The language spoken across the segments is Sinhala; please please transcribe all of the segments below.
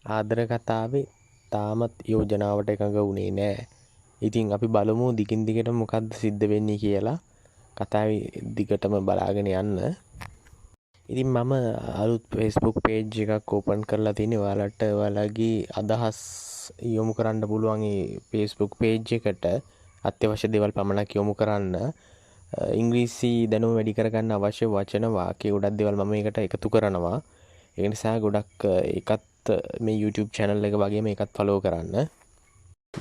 ආදර කතාවේ තාමත් යෝජනාවට එකඟ වුණේ නැහැ. ඉතින් අපි බලමු දිගින් දිගට මොකද්ද සිද්ධ වෙන්නේ කියලා. කතාවේ දිගටම බලාගෙන යන්න. ඉතින් මම අලුත් Facebook page එකක් open කරලා තියෙනවා. ඔයාලට ඔයාලගේ අදහස් යොමු කරන්න පුළුවන් මේ Facebook page එකට. අත්‍යවශ්‍ය දේවල් පමණක් යොමු කරන්න. ඉංග්‍රීසි දැනුම වැඩි කරගන්න අවශ්‍ය වචන වාක්‍ය ගොඩක් දේවල් මම මේකට එකතු කරනවා. ඒ නිසා ගොඩක් ඒකත් මේ YouTube channel එක වගේම ඒකත් follow කරන්න.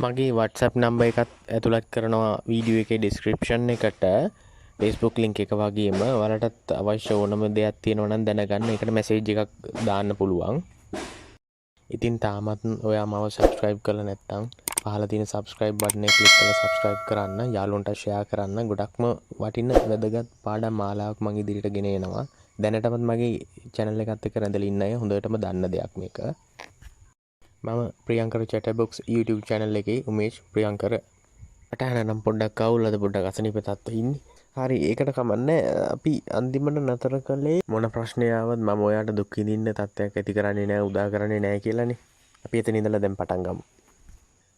මගේ WhatsApp number එකත් ඇතුළත් කරනවා වීඩියෝ එකේ description එකට. Facebook link එක වගේම ඔයාලටත් අවශ්‍ය ඕනම දෙයක් තියෙනවා නම් දැනගන්න ඒකට message එකක් දාන්න පුළුවන්. ඉතින් තාමත් ඔයා මාව subscribe කරලා නැත්නම් පහළ තියෙන subscribe button එක click කරලා subscribe කරන්න, යාළුවන්ට share කරන්න. ගොඩක්ම වටින වැදගත් පාඩම් මාලාවක් මම ඉදිරියට ගෙන එනවා. දැනටමත් මගේ channel එකත් එක්ක රැඳලා ඉන්න අය හොඳටම දන්න දෙයක් මේක. මම ප්‍රියංකර chatterbox YouTube channel එකේ උමේෂ් ප්‍රියංකර. අටහන නම් පොඩ්ඩක් අවුල්ද පොඩ්ඩක් අසනීප තත්ත්වෙ ඉන්නේ. හරි ඒකට කමන්නේ අපි අන්තිමට නතර කළේ මොන ප්‍රශ්නයාවත් මම ඔයාට දුක් විඳින්න තත්ත්වයක් ඇති කරන්නේ නැහැ උදා කරන්නේ නැහැ කියලානේ. අපි එතන ඉඳලා දැන් පටන් ගමු.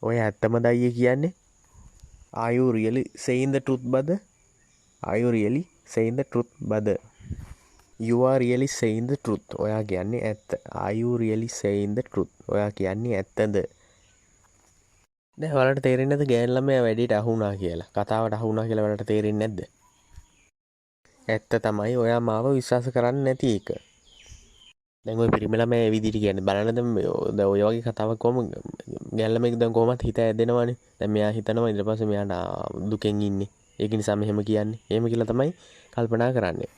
ඔය ඇත්තමද අයියේ කියන්නේ? Are you really saying the truth brother? Are you really saying the truth brother? You are really saying the truth. ඔයා කියන්නේ ඇත්ත. Are you really saying the truth? ඔයා කියන්නේ ඇත්තද? දැන් ඔයාලට තේරෙන්නේ නැද්ද ගෑන් ළමයා වැඩිට අහුණා කියලා? කතාවට අහුණා කියලා ඔයාලට තේරෙන්නේ නැද්ද? ඇත්ත තමයි ඔයා මාව විශ්වාස කරන්නේ නැති එක. දැන් ওই පිරිමි ළමයා ඒ විදිහට කියන්නේ බලන්න දැන් ඔය වගේ කතාවක් කොහොම ගෑන් ළමෙක් දැන් කොහොමද හිත ඇදෙනවනේ. දැන් මෙයා හිතනවා ඊට පස්සේ මෙයාට දුකෙන් ඉන්නේ. ඒක නිසා මෙහෙම කියන්නේ. එහෙම කියලා තමයි කල්පනා කරන්නේ.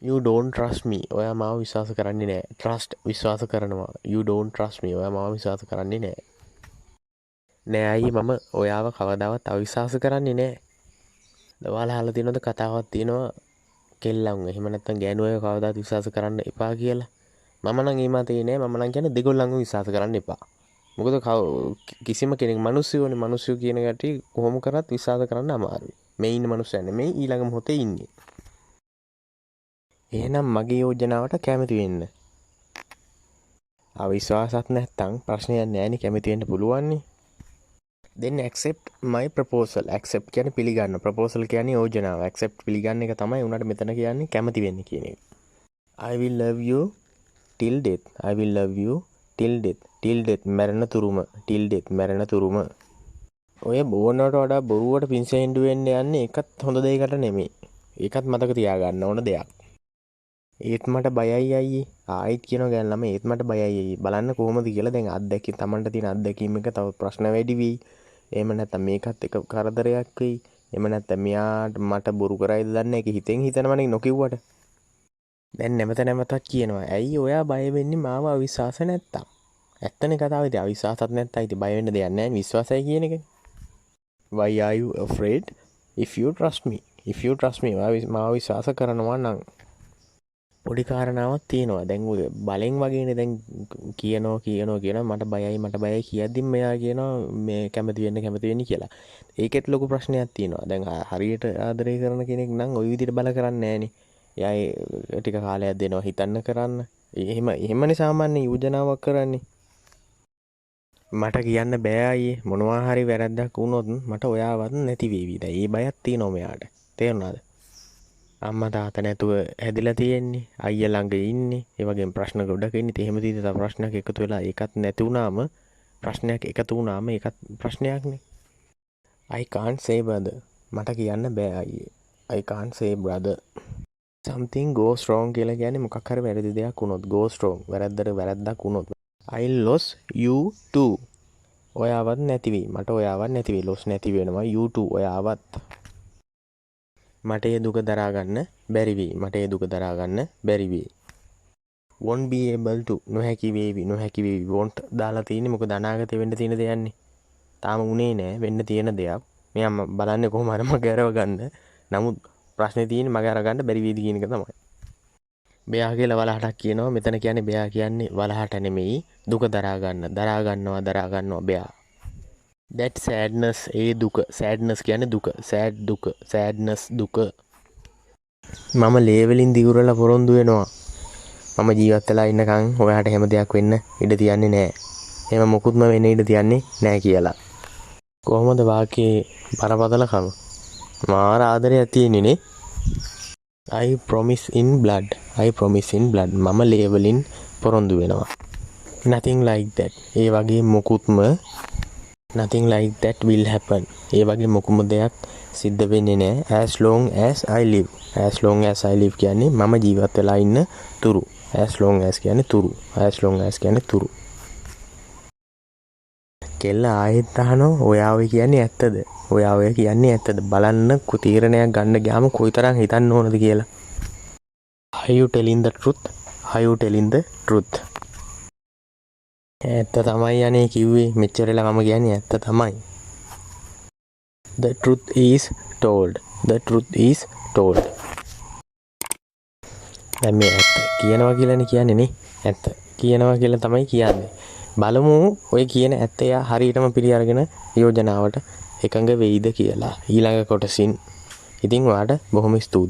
You don't trust me. ඔයා මාව විශ්වාස කරන්නේ නැහැ. Trust විශ්වාස කරනවා. You don't trust me. ඔයා මාව විශ්වාස කරන්නේ නැහැ. නෑ අයියේ මම ඔයාව කවදාවත් අවිශ්වාස කරන්නේ නැහැ. ඔයාලා අහලා තියෙනවද කතාවක් තියෙනවා කෙල්ලන් එහෙම නැත්නම් ගෑනු අය කවදාවත් විශ්වාස කරන්න එපා කියලා. මම නම් ඒ මතේ නෑ. මම නම් කියන්නේ දෙගොල්ලන්ව විශ්වාස කරන්න එපා. මොකද කිසිම කෙනෙක් මිනිස්සු කියන ගැටි කොහොම කරත් විශ්වාස කරන්න අමාරුයි. මේ ඉන්න මිනිස්සයා නෙමෙයි ඊළඟ මොහොතේ ඉන්නේ. එහෙනම් මගේ යෝජනාවට කැමති වෙන්න. අවිශ්වාසත් නැත්තම් ප්‍රශ්නයක් නෑනේ කැමති වෙන්න පුළුවන් නේ. Then accept my proposal. Accept කියන්නේ පිළිගන්න. Proposal කියන්නේ යෝජනාව. Accept පිළිගන්න එක තමයි උනාට මෙතන කියන්නේ කැමති වෙන්න කියන එක. I will love you till death. I will love you till death. till death මරණ තුරුම. till death මරණ තුරුම. ඔය බොනවට වඩා බොරුවට පින්සෙන්ඩු වෙන්න යන්නේ ඒකත් හොඳ දෙයකට නෙමෙයි. ඒකත් මතක තියාගන්න ඕන දෙයක්. ඒත් මට බයයි අයියේ. ආයිත් කියනවා ගෑන් ළමයි ඒත් මට බයයි අයියේ. බලන්න කොහොමද කියලා දැන් අත්දැකීම් Tamanට තියෙන අත්දැකීම් එක තව ප්‍රශ්න වැඩි වෙයි. එහෙම නැත්නම් මේකත් එක කරදරයක් වෙයි. එහෙම නැත්නම් මෙයාට මට බොරු කරයිද දන්නේ ඒක හිතෙන් හිතනවනේ නොකියුවට. දැන් නැවතත් කියනවා. ඇයි ඔයා බය වෙන්නේ මාව අවිශ්වාස නැත්තම්? ඇත්තනේ කතාවේදී අවිශ්වාසත් නැත්තම් ඉතින් බය වෙන්න දෙයක් නැහැ විශ්වාසයි කියන එකනේ. Why are you afraid if you trust me? If you trust me මාව විශ්වාස කරනවා නම් පොඩි කාරණාවක් තියෙනවා. දැන් ඔය බලෙන් වගේනේ දැන් කියනවා මට බයයි කියද්දි මෙයා කියනවා මේ කැමති වෙන්න කියලා. ඒකෙත් ලොකු ප්‍රශ්නයක් තියෙනවා. දැන් හරියට ආදරය කරන කෙනෙක් නම් ওই විදිහට බල කරන්නේ නැහනේ. එයා ටික කාලයක් දෙනවා හිතන්න කරන්න. එහෙමනේ සාමාන්‍ය යෝජනාවක් කරන්නේ. මට කියන්න බෑ අයියේ මොනවා හරි වැරද්දක් වුණොත් මට ඔයාවත් නැති වේවි. දැන් ඒ බයක් තියෙනවා මෙයාට. තේරුණාද? අම්මා තාත්තා නැතුව හැදිලා තියෙන්නේ. අයියා ළඟ ඉන්නේ. ඒ වගේම ප්‍රශ්න ගොඩක ඉන්නේ. එහෙම තීද තව ප්‍රශ්නයක් එකතු වෙලා ඒකත් නැති වුණාම ප්‍රශ්නයක් එකතු වුණාම ඒකත් ප්‍රශ්නයක්නේ. I can't say brother. මට කියන්න බෑ අයියේ. I can't say brother. Something goes wrong කියලා කියන්නේ මොකක් හරි වැරදි දෙයක් වුණොත් goes wrong. වැරද්දක් වුණොත්. I lost you too. ඔයාවත් නැති වෙයි. මට ඔයාවත් නැති වෙයි. loss නැති වෙනවා. you too ඔයාවත්. මට ඒ දුක දරා ගන්න බැරි වෙයි. won't be able to නොහැකි වේවි. won't දාලා තියෙන්නේ මොකද අනාගතේ වෙන්න තියෙන දෙයක්නේ. තාම උනේ නෑ වෙන්න තියෙන දෙයක්. මෙයා බලන්නේ කොහොම හරි මගේ අරව ගන්න. නමුත් ප්‍රශ්නේ තියෙන්නේ මගේ අර ගන්න බැරි වේද කියන එක තමයි. බෙයා කියලා වලහටක් කියනවා. මෙතන කියන්නේ බෙයා කියන්නේ වලහට නෙමෙයි දුක දරා ගන්නවා බෙයා. that sadness ඒ දුක sadness කියන්නේ දුක sadness දුක මම ලේවලින් දිවුරලා පොරොන්දු වෙනවා මම ජීවත් වෙලා ඉන්නකම් ඔයාට හැම දෙයක් වෙන්න ඉඩ තියන්නේ නැහැ. එහෙම මොකුත්ම වෙන්න ඉඩ තියන්නේ නැහැ කියලා. කොහොමද වාක්‍යයේ බරපතලකම? මාර ආදරයක් තියෙන්නේ නේ. I promise in blood. I promise in blood. මම ලේ වලින් පොරොන්දු වෙනවා. Nothing like that. ඒ වගේ මොකුත්ම nothing like that will happen. ඒ වගේ මොකුම දෙයක් සිද්ධ වෙන්නේ නැහැ as long as I live. as long as I live කියන්නේ මම ජීවත් වෙලා ඉන්න තුරු. as long as කියන්නේ තුරු. as long as කියන්නේ තුරු. කෙල්ල ආයෙත් අහනවා ඔයා ඔය කියන්නේ ඇත්තද? ඔයා ඔය කියන්නේ ඇත්තද? බලන්න තීරණයක් ගන්න ගියාම කොයිතරම් හිතන්න ඕනද කියලා. Are you telling the truth? Are you telling the truth? ඇත්ත තමයි අනේ කිව්වේ. මෙච්චරලා මම කියන්නේ ඇත්ත තමයි. The truth is told. The truth is told. දැන් මේ ඇත්ත කියනවා කියලානේ කියන්නේ නේ. ඇත්ත කියනවා කියලා තමයි කියන්නේ. බලමු ඔය කියන ඇත්ත එයා හරියටම පිළි අරගෙන යෝජනාවට එකඟ වෙයිද කියලා ඊළඟ කොටසින්. ඉතින් ඔයාලට බොහොම ස්තුතියි.